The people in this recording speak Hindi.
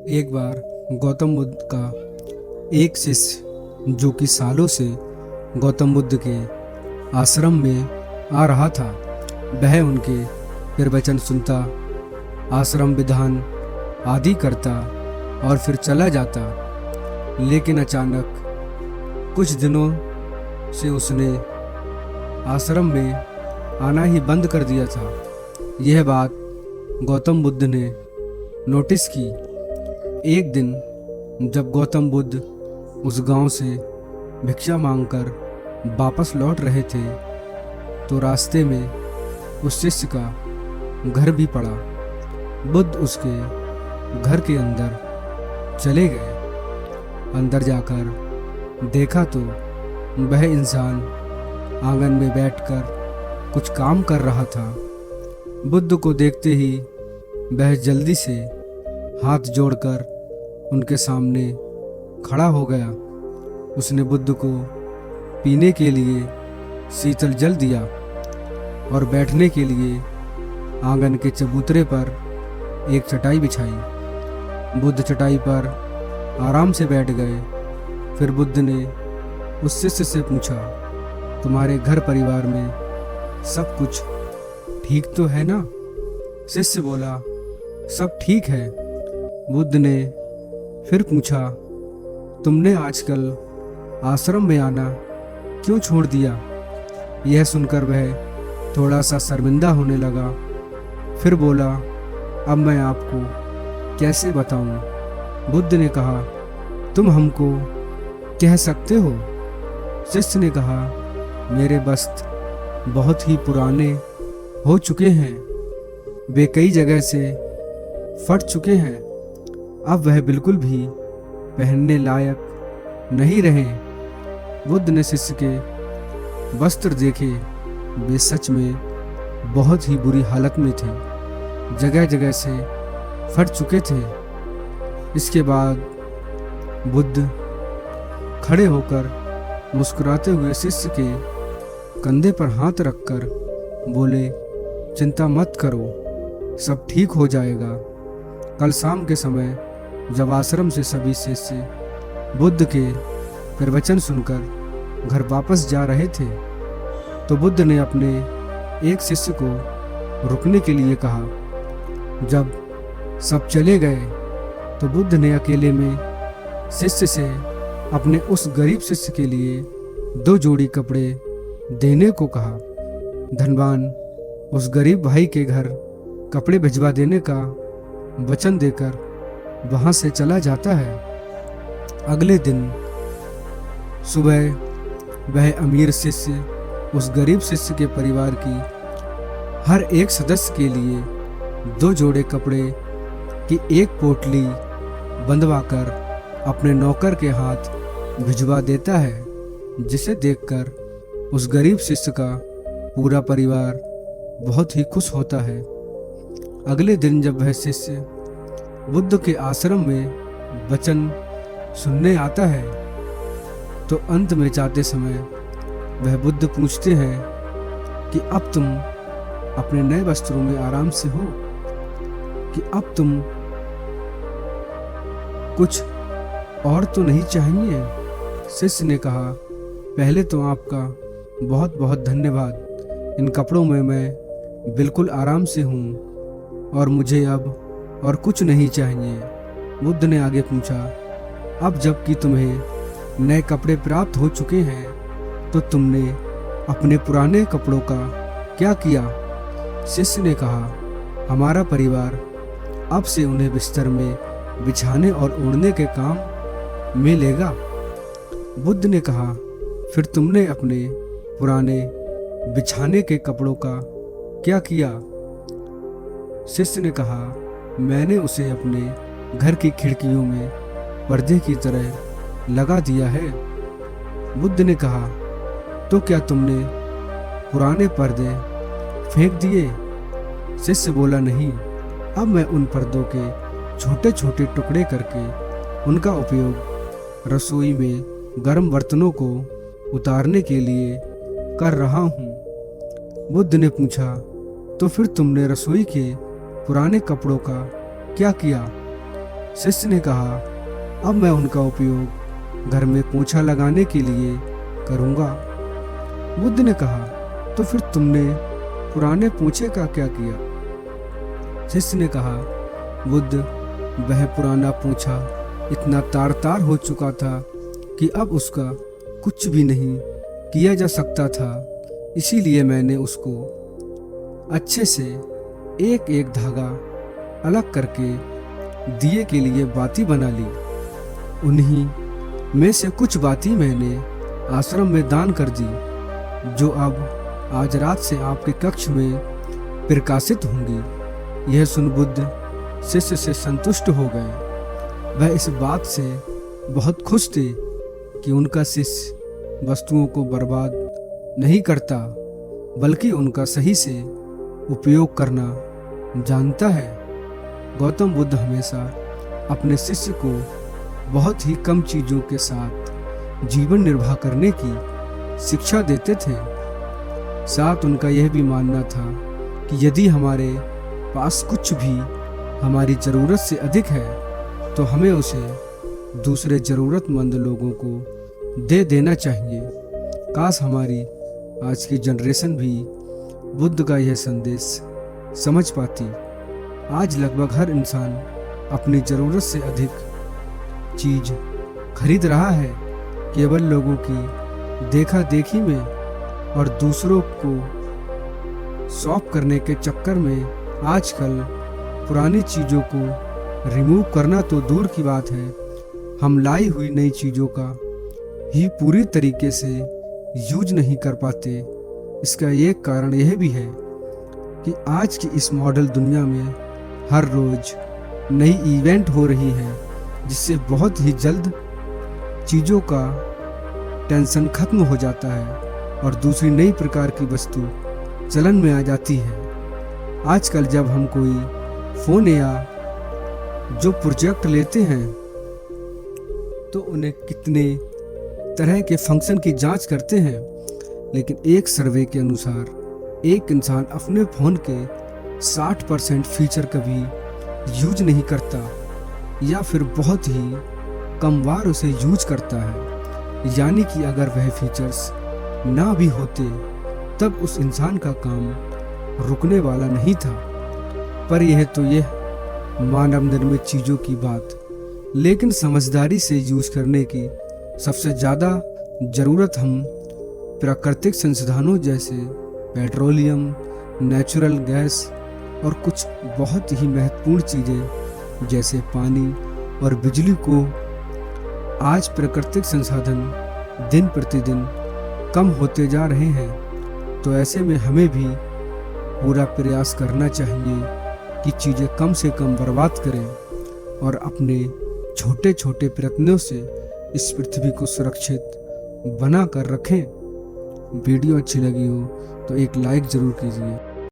एक बार गौतम बुद्ध का एक शिष्य जो कि सालों से गौतम बुद्ध के आश्रम में आ रहा था, वह उनके प्रवचन सुनता, आश्रम विधान आदि करता और फिर चला जाता। लेकिन अचानक कुछ दिनों से उसने आश्रम में आना ही बंद कर दिया था। यह बात गौतम बुद्ध ने नोटिस की। एक दिन जब गौतम बुद्ध उस गांव से भिक्षा मांगकर वापस लौट रहे थे, तो रास्ते में उस शिष्य का घर भी पड़ा। बुद्ध उसके घर के अंदर चले गए। अंदर जाकर देखा तो वह इंसान आंगन में बैठकर कुछ काम कर रहा था। बुद्ध को देखते ही वह जल्दी से हाथ जोड़कर उनके सामने खड़ा हो गया। उसने बुद्ध को पीने के लिए शीतल जल दिया और बैठने के लिए आंगन के चबूतरे पर एक चटाई बिछाई। बुद्ध चटाई पर आराम से बैठ गए। फिर बुद्ध ने उस शिष्य से पूछा, तुम्हारे घर परिवार में सब कुछ ठीक तो है ना? शिष्य बोला, सब ठीक है। बुद्ध ने फिर पूछा, तुमने आजकल आश्रम में आना क्यों छोड़ दिया? यह सुनकर वह थोड़ा सा शर्मिंदा होने लगा। फिर बोला, अब मैं आपको कैसे बताऊं? बुद्ध ने कहा, तुम हमको कह सकते हो। शिष्य ने कहा, मेरे वस्त्र बहुत ही पुराने हो चुके हैं, वे कई जगह से फट चुके हैं, अब वह बिल्कुल भी पहनने लायक नहीं रहे। बुद्ध ने शिष्य के वस्त्र देखे, वे सच में बहुत ही बुरी हालत में थे, जगह जगह से फट चुके थे। इसके बाद बुद्ध खड़े होकर मुस्कुराते हुए शिष्य के कंधे पर हाथ रखकर बोले, चिंता मत करो, सब ठीक हो जाएगा। कल शाम के समय जब आश्रम से सभी शिष्य बुद्ध के प्रवचन सुनकर घर वापस जा रहे थे, तो बुद्ध ने अपने एक शिष्य को रुकने के लिए कहा। जब सब चले गए तो बुद्ध ने अकेले में शिष्य से अपने उस गरीब शिष्य के लिए 2 जोड़ी कपड़े देने को कहा। धनवान उस गरीब भाई के घर कपड़े भिजवा देने का वचन देकर वहां से चला जाता है। अगले दिन सुबह वह अमीर शिष्य उस गरीब शिष्य के परिवार की हर एक सदस्य के लिए 2 जोड़े कपड़े की एक पोटली बंधवाकर अपने नौकर के हाथ भिजवा देता है, जिसे देखकर उस गरीब शिष्य का पूरा परिवार बहुत ही खुश होता है। अगले दिन जब वह शिष्य बुद्ध के आश्रम में वचन सुनने आता है, तो अंत में जाते समय वह बुद्ध पूछते हैं कि अब तुम अपने नए वस्त्रों में आराम से हो, कि अब तुम कुछ और तो नहीं चाहिए? शिष्य ने कहा, पहले तो आपका बहुत बहुत धन्यवाद। इन कपड़ों में मैं बिल्कुल आराम से हूँ और मुझे अब और कुछ नहीं चाहिए। बुद्ध ने आगे पूछा, अब जबकि तुम्हें नए कपड़े प्राप्त हो चुके हैं, तो तुमने अपने पुराने कपड़ों का क्या किया? शिष्य ने कहा, हमारा परिवार अब से उन्हें बिस्तर में बिछाने और ओढ़ने के काम में लेगा। बुद्ध ने कहा, फिर तुमने अपने पुराने बिछाने के कपड़ों का क्या किया? शिष्य ने कहा, मैंने उसे अपने घर की खिड़कियों में पर्दे की तरह लगा दिया है। बुद्ध ने कहा, तो क्या तुमने पुराने पर्दे फेंक दिए? शिष्य बोला, नहीं, अब मैं उन पर्दों के छोटे छोटे टुकड़े करके उनका उपयोग रसोई में गर्म बर्तनों को उतारने के लिए कर रहा हूँ। बुद्ध ने पूछा, तो फिर तुमने रसोई के पुराने कपड़ों का क्या किया? शिष्य ने कहा, अब मैं उनका उपयोग घर में पोछा लगाने के लिए करूँगा। बुद्ध ने कहा, तो फिर तुमने पुराने पोछे का क्या किया? शिष्य ने कहा, बुद्ध, वह पुराना पोछा इतना तार तार हो चुका था कि अब उसका कुछ भी नहीं किया जा सकता था, इसीलिए मैंने उसको अच्छे से एक एक धागा अलग करके दिए के लिए बाती बना ली। उन्हीं में से कुछ बाती मैंने आश्रम में दान कर दी, जो अब आज रात से आपके कक्ष में प्रकाशित होंगी। यह सुन बुद्ध शिष्य से संतुष्ट हो गए। वह इस बात से बहुत खुश थे कि उनका शिष्य वस्तुओं को बर्बाद नहीं करता, बल्कि उनका सही से उपयोग करना जानता है। गौतम बुद्ध हमेशा अपने शिष्य को बहुत ही कम चीज़ों के साथ जीवन निर्वाह करने की शिक्षा देते थे। साथ उनका यह भी मानना था कि यदि हमारे पास कुछ भी हमारी ज़रूरत से अधिक है तो हमें उसे दूसरे ज़रूरतमंद लोगों को दे देना चाहिए। काश हमारी आज की जनरेशन भी बुद्ध का यह संदेश समझ पाती। आज लगभग हर इंसान अपनी ज़रूरत से अधिक चीज़ खरीद रहा है, केवल लोगों की देखा देखी में और दूसरों को सौंप करने के चक्कर में। आजकल पुरानी चीज़ों को रिमूव करना तो दूर की बात है, हम लाई हुई नई चीज़ों का ही पूरी तरीके से यूज नहीं कर पाते। इसका एक कारण यह भी है कि आज की इस मॉडल दुनिया में हर रोज़ नई इवेंट हो रही है, जिससे बहुत ही जल्द चीज़ों का टेंशन खत्म हो जाता है और दूसरी नई प्रकार की वस्तु चलन में आ जाती है। आजकल जब हम कोई फ़ोन या जो प्रोजेक्ट लेते हैं तो उन्हें कितने तरह के फंक्शन की जांच करते हैं, लेकिन एक सर्वे के अनुसार एक इंसान अपने फ़ोन के 60% फीचर कभी यूज नहीं करता या फिर बहुत ही कम बार उसे यूज करता है। यानी कि अगर वह फीचर्स ना भी होते तब उस इंसान का काम रुकने वाला नहीं था। पर यह तो यह मानव निर्मित चीज़ों की बात, लेकिन समझदारी से यूज करने की सबसे ज़्यादा ज़रूरत हम प्राकृतिक संसाधनों जैसे पेट्रोलियम, नेचुरल गैस और कुछ बहुत ही महत्वपूर्ण चीज़ें जैसे पानी और बिजली को। आज प्राकृतिक संसाधन दिन प्रतिदिन कम होते जा रहे हैं, तो ऐसे में हमें भी पूरा प्रयास करना चाहिए कि चीज़ें कम से कम बर्बाद करें और अपने छोटे छोटे प्रयत्नों से इस पृथ्वी को सुरक्षित बना कर रखें। वीडियो अच्छी लगी हो तो एक लाइक ज़रूर कीजिए।